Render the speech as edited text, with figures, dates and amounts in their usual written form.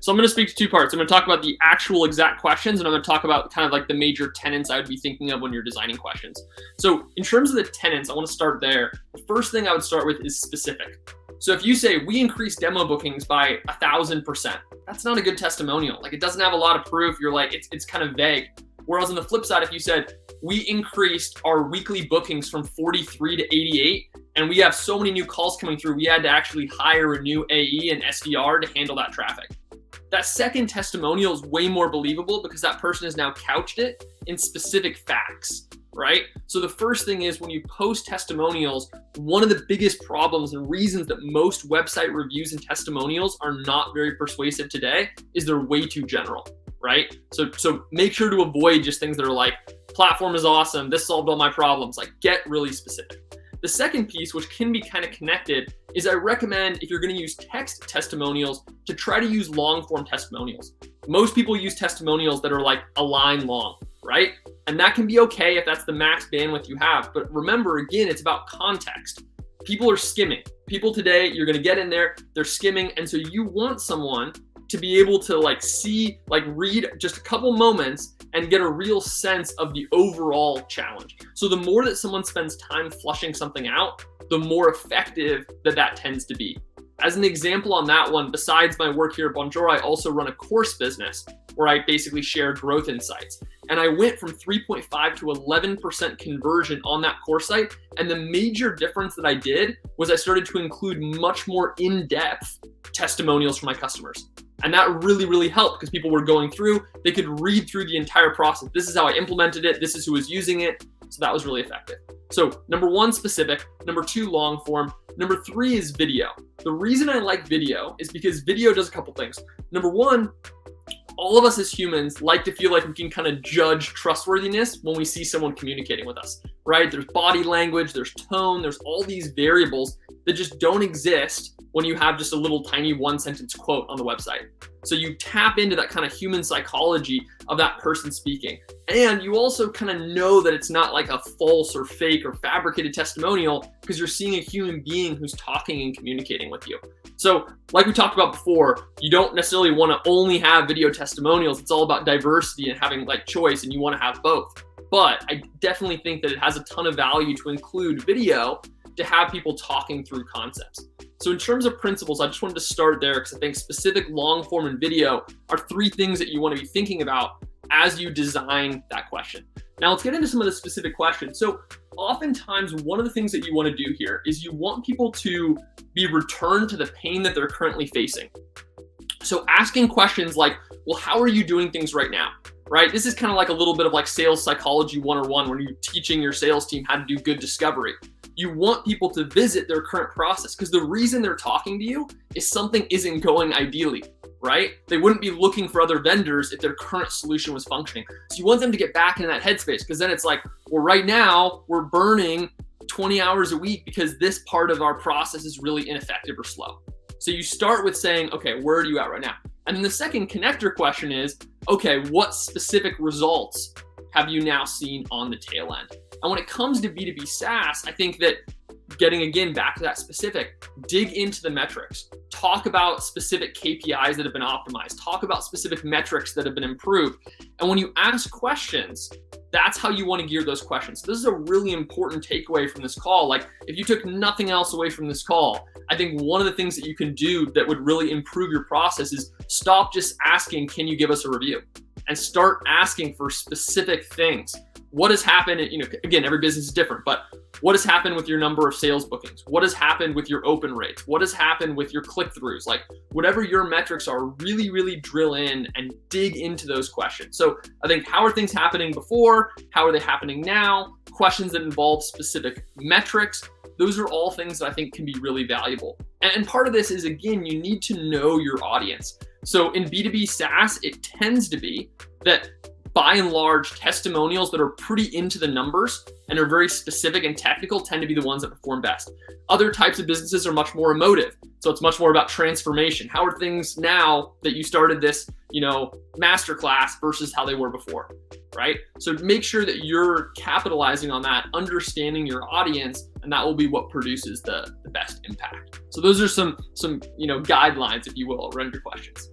So I'm going to speak to two parts. I'm going to talk about the actual exact questions, and I'm going to talk about kind of like the major tenets I would be thinking of when you're designing questions. So in terms of the tenets, I want to start there. The first thing I would start with is specific. So if you say we increased demo bookings by 1,000%, that's not a good testimonial. Like, it doesn't have a lot of proof. You're like, it's kind of vague. Whereas on the flip side, if you said we increased our weekly bookings from 43 to 88, and we have so many new calls coming through, we had to actually hire a new AE and SDR to handle that traffic. That second testimonial is way more believable because that person has now couched it in specific facts, right? So the first thing is, when you post testimonials, one of the biggest problems and reasons that most website reviews and testimonials are not very persuasive today is they're way too general, right? So make sure to avoid just things that are like, platform is awesome, this solved all my problems. Like, get really specific. The second piece, which can be kind of connected, is I recommend, if you're going to use text testimonials, to try to use long form testimonials. Most people use testimonials that are like a line long, right? And that can be okay if that's the max bandwidth you have. But remember, again, it's about context. People are skimming. People today, you're going to get in there, they're skimming. And so you want someone to be able to like see, like read just a couple moments and get a real sense of the overall challenge. So the more that someone spends time flushing something out, the more effective that tends to be. As an example on that one, besides my work here at Bonjour, I also run a course business where I basically share growth insights. And I went from 3.5 to 11% conversion on that course site. And the major difference that I did was I started to include much more in-depth testimonials for my customers. And that really, really helped because people were going through, they could read through the entire process. This is how I implemented it. This is who was using it. So that was really effective. So number one, specific. Number two, long form. Number three is video. The reason I like video is because video does a couple things. Number one, all of us as humans like to feel like we can kind of judge trustworthiness when we see someone communicating with us, right? There's body language, there's tone, there's all these variables that just don't exist when you have just a little tiny one-sentence quote on the website. So you tap into that kind of human psychology of that person speaking. And you also kind of know that it's not like a false or fake or fabricated testimonial because you're seeing a human being who's talking and communicating with you. So like we talked about before, you don't necessarily want to only have video testimonials. It's all about diversity and having like choice, and you want to have both. But I definitely think that it has a ton of value to include video to have people talking through concepts. So in terms of principles, I just wanted to start there because I think specific, long form, and video are three things that you want to be thinking about as you design that question. Now let's get into some of the specific questions. So oftentimes one of the things that you want to do here is you want people to be returned to the pain that they're currently facing. So asking questions like, well, how are you doing things right now? Right? This is kind of like a little bit of like sales psychology 101 when you're teaching your sales team how to do good discovery. You want people to visit their current process because the reason they're talking to you is something isn't going ideally, right? They wouldn't be looking for other vendors if their current solution was functioning. So you want them to get back into that headspace because then it's like, well, right now we're burning 20 hours a week because this part of our process is really ineffective or slow. So you start with saying, okay, where are you at right now? And then the second connector question is, okay, what specific results have you now seen on the tail end? And when it comes to B2B SaaS, I think that getting again back to that specific, dig into the metrics, talk about specific KPIs that have been optimized, talk about specific metrics that have been improved. And when you ask questions, that's how you want to gear those questions. This is a really important takeaway from this call. Like, if you took nothing else away from this call, I think one of the things that you can do that would really improve your process is stop just asking, can you give us a review? And start asking for specific things. What has happened? Again, every business is different, but what has happened with your number of sales bookings? What has happened with your open rates? What has happened with your click-throughs? Like, whatever your metrics are, really, really drill in and dig into those questions. So I think, how are things happening before? How are they happening now? Questions that involve specific metrics. Those are all things that I think can be really valuable. And part of this is, again, you need to know your audience. So in B2B SaaS, it tends to be that by and large, testimonials that are pretty into the numbers and are very specific and technical tend to be the ones that perform best. Other types of businesses are much more emotive. So it's much more about transformation. How are things now that you started this, masterclass versus how they were before, right? So make sure that you're capitalizing on that, understanding your audience, and that will be what produces the best impact. So those are some guidelines, if you will, around your questions.